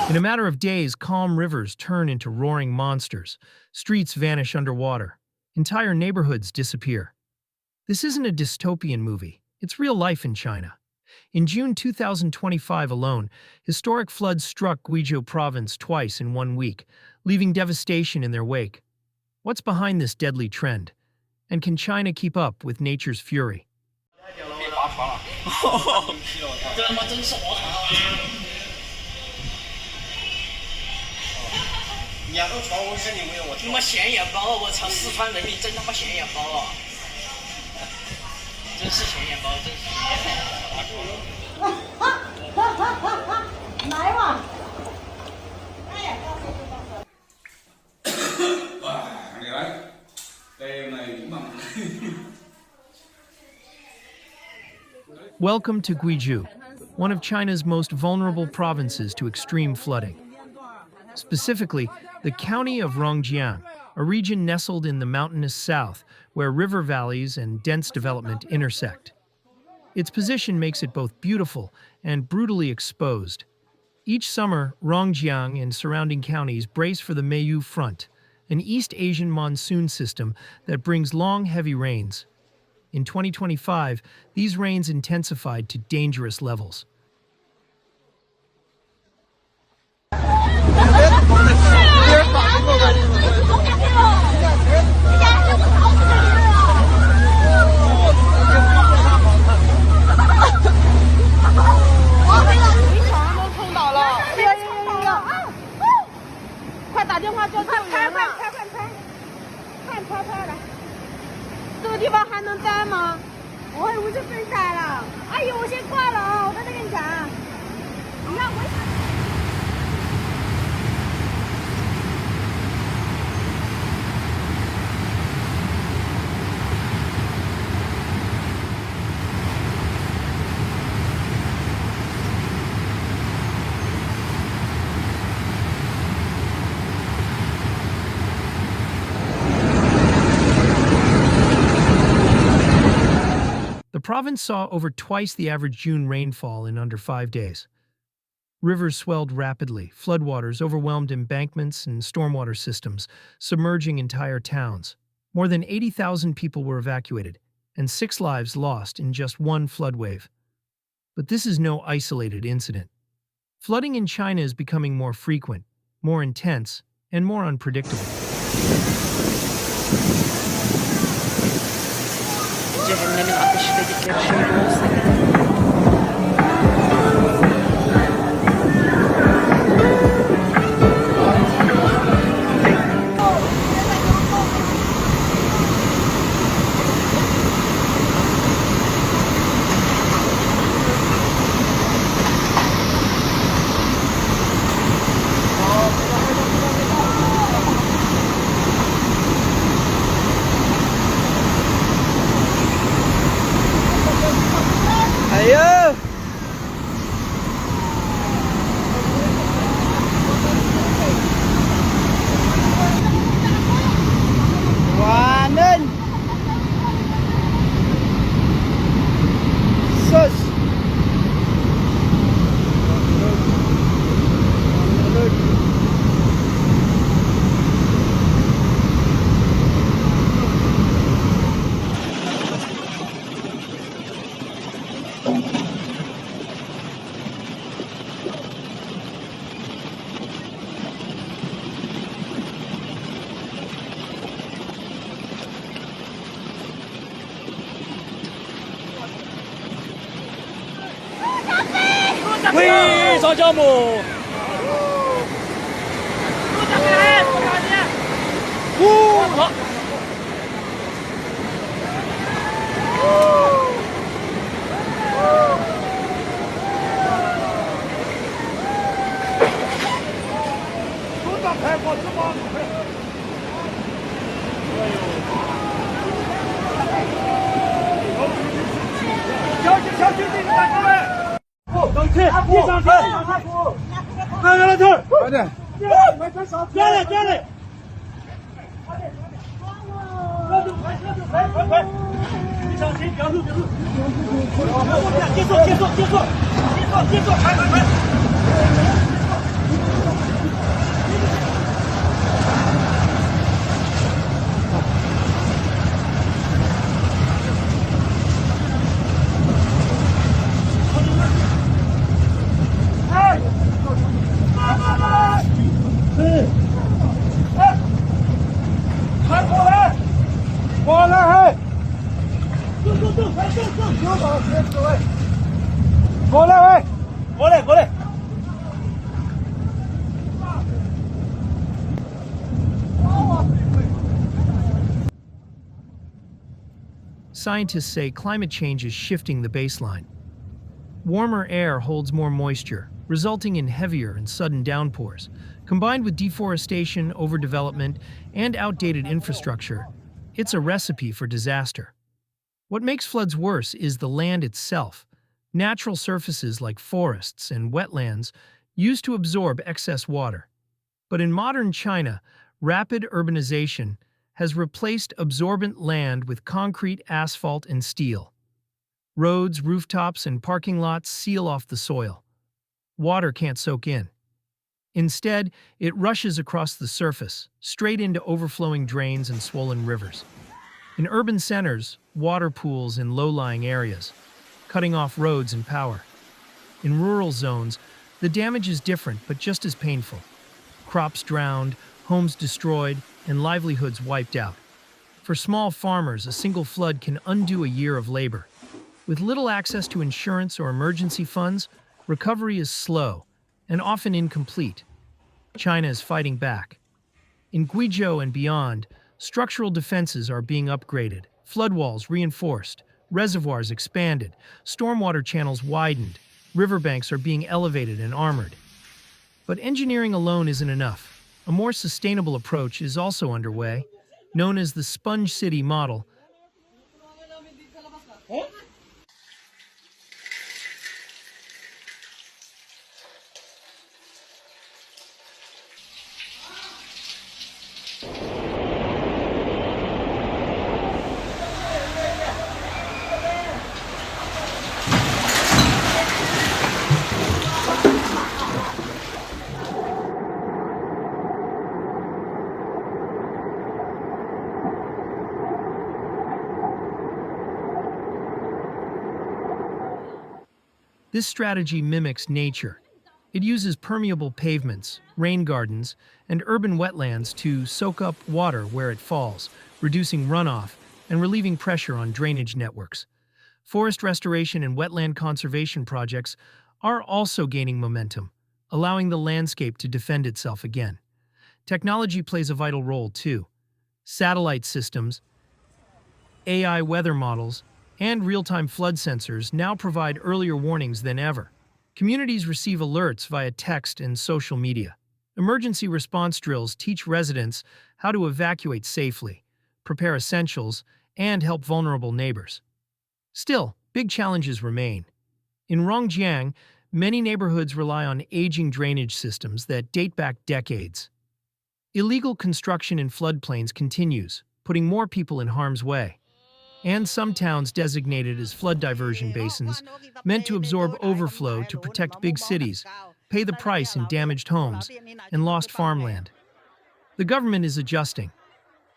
In a matter of days, calm rivers turn into roaring monsters. Streets vanish underwater. Entire neighborhoods disappear. This isn't a dystopian movie. It's real life in China. In June 2025 alone, historic floods struck Guizhou Province twice in 1 week, leaving devastation in their wake. What's behind this deadly trend? And can China keep up with nature's fury? Welcome to Guizhou, one of China's most vulnerable provinces to extreme flooding. Specifically, the county of Rongjiang, a region nestled in the mountainous south where river valleys and dense development intersect. Its position makes it both beautiful and brutally exposed. Each summer, Rongjiang and surrounding counties brace for the Meiyu Front, an East Asian monsoon system that brings long, heavy rains. In 2025, these rains intensified to dangerous levels. The province saw over twice the average June rainfall in under 5 days. Rivers swelled rapidly, floodwaters overwhelmed embankments and stormwater systems, submerging entire towns. More than 80,000 people were evacuated, and 6 lives lost in just one flood wave. But this is no isolated incident. Flooding in China is becoming more frequent, more intense, and more unpredictable. Cehennemin ateşi dedikleri şey bu olsa gerek. 휘 서점호 来，走，过来，喂，过来。Scientists say climate change is shifting the baseline. Warmer air holds more moisture, resulting in heavier and sudden downpours. Combined with deforestation, overdevelopment, and outdated infrastructure, it's a recipe for disaster. What makes floods worse is the land itself. Natural surfaces like forests and wetlands used to absorb excess water. But in modern China, rapid urbanization has replaced absorbent land with concrete, asphalt, and steel. Roads, rooftops, and parking lots seal off the soil. Water can't soak in. Instead, it rushes across the surface, straight into overflowing drains and swollen rivers. In urban centers, water pools in low-lying areas, cutting off roads and power. In rural zones, the damage is different but just as painful. Crops drowned, homes destroyed, and livelihoods wiped out. For small farmers, a single flood can undo a year of labor. With little access to insurance or emergency funds, recovery is slow and often incomplete. China is fighting back. In Guizhou and beyond, structural defenses are being upgraded, flood walls reinforced, reservoirs expanded, stormwater channels widened, riverbanks are being elevated and armored. But engineering alone isn't enough. A more sustainable approach is also underway, known as the Sponge City model. This strategy mimics nature. It uses permeable pavements, rain gardens, and urban wetlands to soak up water where it falls, reducing runoff and relieving pressure on drainage networks. Forest restoration and wetland conservation projects are also gaining momentum, allowing the landscape to defend itself again. Technology plays a vital role too. Satellite systems, AI weather models, and real-time flood sensors now provide earlier warnings than ever. Communities receive alerts via text and social media. Emergency response drills teach residents how to evacuate safely, prepare essentials, and help vulnerable neighbors. Still, big challenges remain. In Rongjiang, many neighborhoods rely on aging drainage systems that date back decades. Illegal construction in floodplains continues, putting more people in harm's way. And some towns designated as flood diversion basins, meant to absorb overflow to protect big cities, pay the price in damaged homes and lost farmland. The government is adjusting.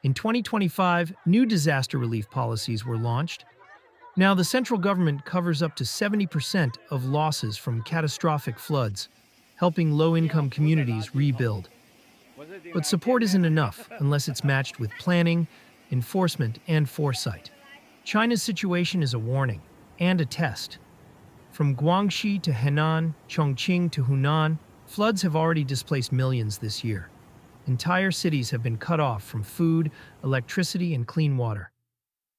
In 2025, new disaster relief policies were launched. Now, the central government covers up to 70% of losses from catastrophic floods, helping low-income communities rebuild. But support isn't enough unless it's matched with planning, enforcement, and foresight. China's situation is a warning and a test. From Guangxi to Henan, Chongqing to Hunan, floods have already displaced millions this year. Entire cities have been cut off from food, electricity, and clean water.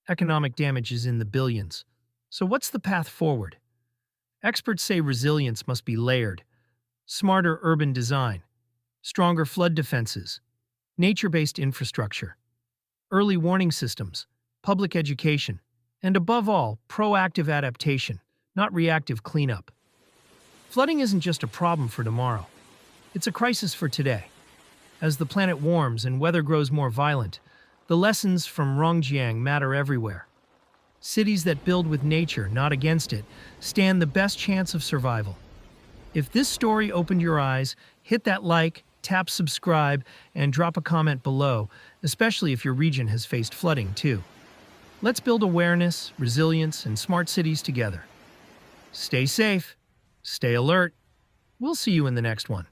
Economic damage is in the billions. So what's the path forward? Experts say resilience must be layered. Smarter urban design, stronger flood defenses, nature-based infrastructure, early warning systems, public education, and above all, proactive adaptation, not reactive cleanup. Flooding isn't just a problem for tomorrow. It's a crisis for today. As the planet warms and weather grows more violent, the lessons from Rongjiang matter everywhere. Cities that build with nature, not against it, stand the best chance of survival. If this story opened your eyes, hit that like, tap subscribe, and drop a comment below, especially if your region has faced flooding too. Let's build awareness, resilience, and smart cities together. Stay safe, stay alert. We'll see you in the next one.